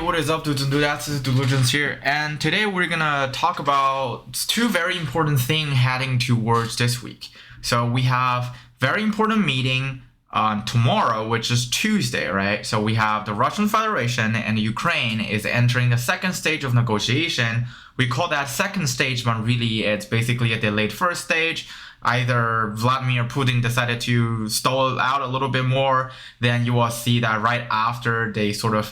what is up, dudes and dudettes? This is Dudediligence here, and today we're gonna talk about two very important things heading towards this week. So we have very important meeting on tomorrow, which is Tuesday, right? So we have the Russian Federation and Ukraine is entering the second stage of negotiation. We call that second stage, but really it's basically a delayed first stage. Either Vladimir Putin decided to stall out a little bit more, then you will see that right after they sort of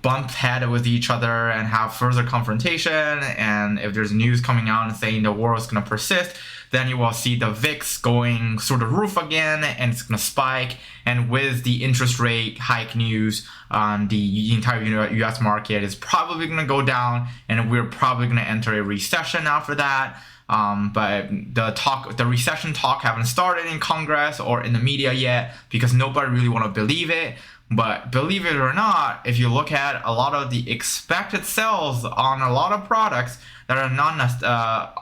bump head with each other and have further confrontation. And if there's news coming out and saying the war is going to persist, then you will see the VIX going sort of roof again, and it's going to spike. And with the interest rate hike news, the entire U.S. market is probably going to go down, and we're probably going to enter a recession after that. But the recession talk haven't started in Congress or in the media yet because nobody really want to believe it. But believe it or not, if you look at a lot of the expected sales on a lot of products that are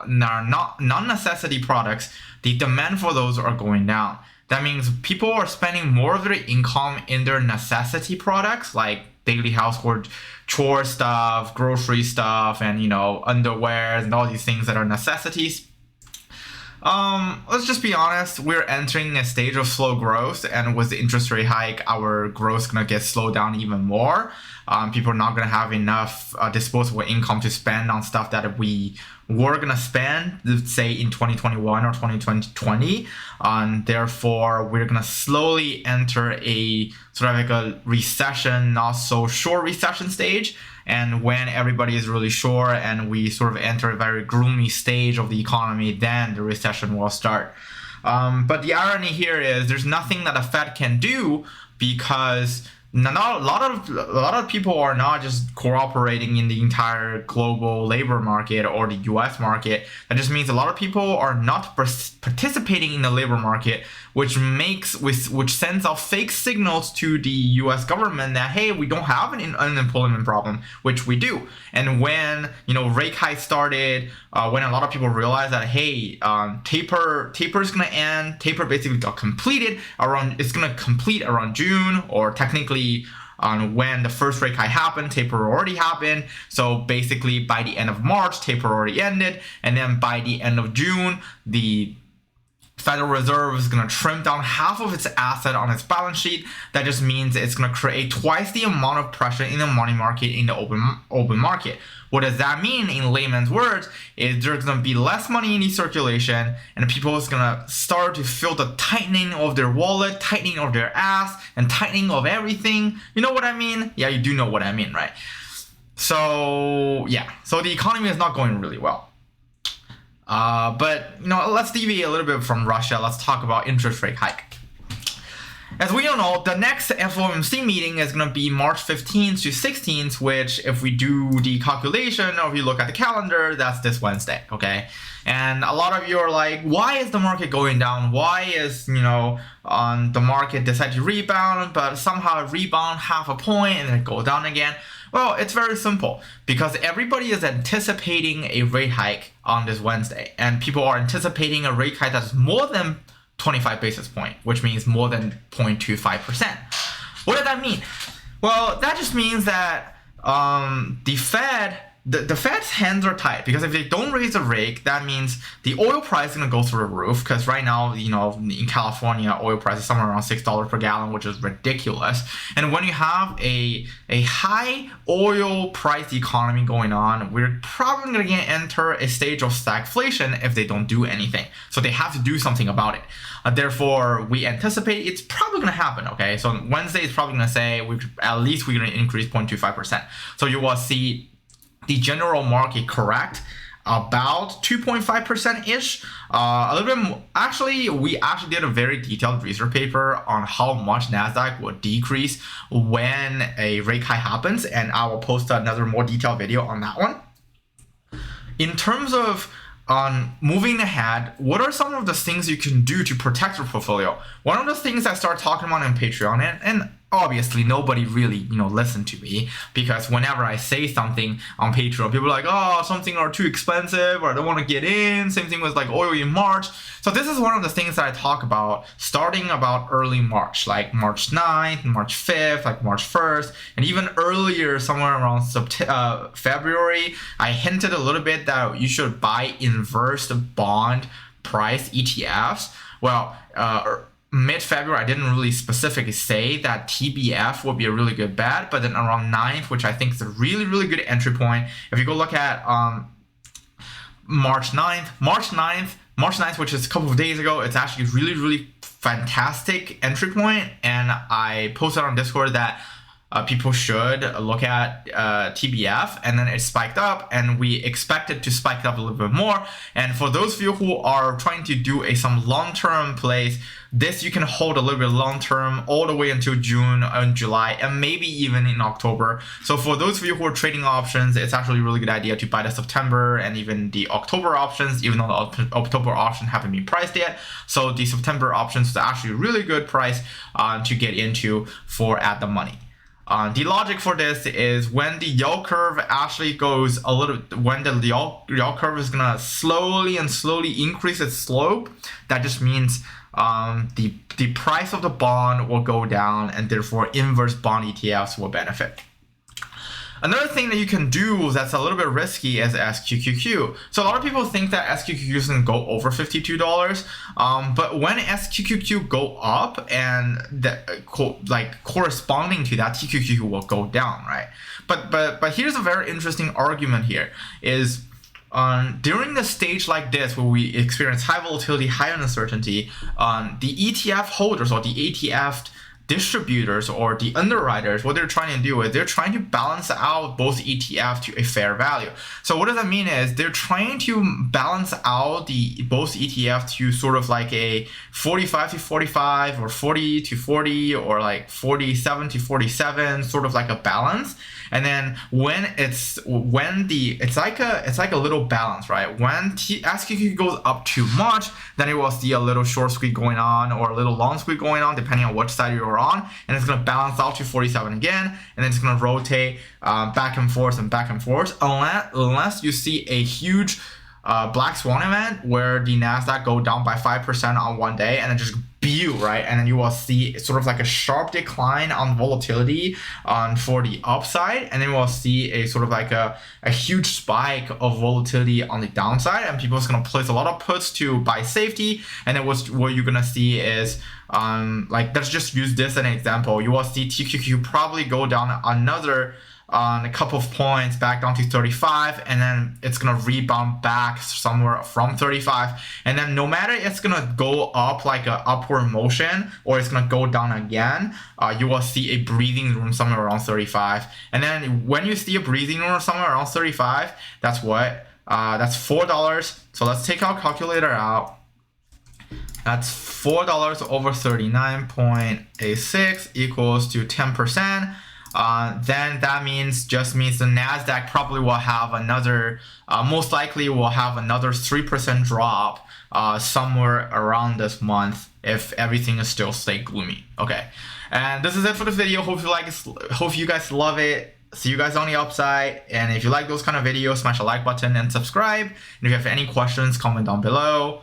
not non-necessity products, the demand for those are going down. That means people are spending more of their income in their necessity products like daily household chore stuff, grocery stuff, and underwear and all these things that are necessities. Let's just be honest, we're entering a stage of slow growth, and with the interest rate hike, our growth is going to get slowed down even more. People are not going to have enough disposable income to spend on stuff that we were going to spend, let's say in 2021 or 2020. Therefore, we're going to slowly enter a sort of like a recession, not so short recession stage. And when everybody is really sure and we sort of enter a very gloomy stage of the economy, then the recession will start. But the irony here is there's nothing that the Fed can do because a lot of people are not just cooperating in the entire global labor market or the US market. That just means a lot of people are not participating in the labor market, which sends out fake signals to the US government that, hey, we don't have an unemployment problem, which we do. And when rate hike started, when a lot of people realized that, hey, taper is gonna end, taper basically got completed it's gonna complete around June, or technically when the first rate hike happened, taper already happened. So basically by the end of March, taper already ended, and then by the end of June, the Federal Reserve is going to trim down half of its asset on its balance sheet. That just means it's going to create twice the amount of pressure in the money market in the open market. What does that mean in layman's words is there's going to be less money in the circulation, and people is going to start to feel the tightening of their wallet, tightening of their ass, and tightening of everything. You know what I mean? Yeah, you do know what I mean, right? So yeah, so the economy is not going really well. But let's deviate a little bit from Russia. Let's talk about interest rate hike. As we all know, the next FOMC meeting is going to be March 15th to 16th, which if we do the calculation or if you look at the calendar, that's this Wednesday, okay? And a lot of you are like, why is the market going down? Why is, on the market decide to rebound, but somehow rebound half a point and then go down again? Well, it's very simple because everybody is anticipating a rate hike on this Wednesday, and people are anticipating a rate hike that's more than 25 basis point, which means more than 0.25%. What does that mean? Well, that just means that the Fed's hands are tied, because if they don't raise the rate, that means the oil price is going to go through the roof, because right now, in California, oil price is somewhere around $6 per gallon, which is ridiculous. And when you have a high oil price economy going on, we're probably going to enter a stage of stagflation if they don't do anything. So they have to do something about it. Therefore, we anticipate it's probably going to happen, okay? So Wednesday is probably going to say at least we're going to increase 0.25%. So you will see the general market correct about 2.5%-ish. A little bit more. Actually, we did a very detailed research paper on how much NASDAQ will decrease when a rate hike happens, and I will post another more detailed video on that one. In terms of moving ahead, what are some of the things you can do to protect your portfolio? One of the things I started talking about on Patreon, and obviously nobody really listened to me, because whenever I say something on Patreon, people are like, oh, something are too expensive, or I don't want to get in. Same thing with like oil in March. So this is one of the things that I talk about starting about early March, like March 9th, March 5th, like March 1st, and even earlier, somewhere around February. I hinted a little bit that you should buy inverse bond price ETFs. Well, mid-February, I didn't really specifically say that TBF would be a really good bet, but then around 9th, which I think is a really, really good entry point. If you go look at March 9th, which is a couple of days ago, it's actually really, really fantastic entry point. And I posted on Discord that people should look at TBF, and then it spiked up, and we expect it to spike up a little bit more. And for those of you who are trying to do some long-term plays, this you can hold a little bit long-term all the way until June and July, and maybe even in October. So for those of you who are trading options, it's actually a really good idea to buy the September and even the October options, even though the October option haven't been priced yet. So the September options is actually a really good price to get into for at the money. The logic for this is when the yield curve actually goes when the yield curve is gonna slowly increase its slope, that just means the price of the bond will go down, and therefore inverse bond ETFs will benefit. Another thing that you can do that's a little bit risky is SQQQ. So a lot of people think that SQQQ is going to go over $52, but when SQQQ go up, and corresponding to that, TQQQ will go down, right? But here's a very interesting argument here is, during the stage like this where we experience high volatility, high uncertainty, the ETF holders or the ETF distributors or the underwriters, what they're trying to do is they're trying to balance out both ETF to a fair value. So what does that mean is they're trying to balance out both ETF to sort of like a 45 to 45 or 40 to 40 or like 47 to 47, sort of like a balance. And then it's like a little balance, right? When SQQ goes up too much, then it will see a little short squeeze going on or a little long squeeze going on, depending on which side you're on, and it's gonna balance out to 47 again, and then it's gonna rotate back and forth, unless you see a huge black swan event where the Nasdaq go down by 5% on one day and then just right? And then you will see sort of like a sharp decline on volatility for the upside, and then we'll see a sort of like a huge spike of volatility on the downside, and people are going to place a lot of puts to buy safety. And then what you're going to see is let's just use this as an example. You will see TQQ probably go down another a couple of points back down to 35, and then it's gonna rebound back somewhere from 35, and then no matter it's gonna go up like a upward motion or it's gonna go down again, you will see a breathing room somewhere around 35. And then when you see a breathing room somewhere around 35, that's what that's $4. So let's take our calculator out. That's $4 over 39.86 equals to 10%. Then that means the Nasdaq probably will have another, most likely will have another 3% drop somewhere around this month if everything is still stay gloomy. Okay, and this is it for this video. Hope you guys love it. See you guys on the upside. And if you like those kind of videos, smash the like button and subscribe. And if you have any questions, comment down below.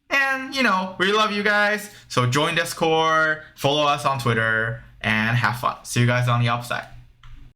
And we love you guys. So join Discord, follow us on Twitter, and have fun. See you guys on the upside.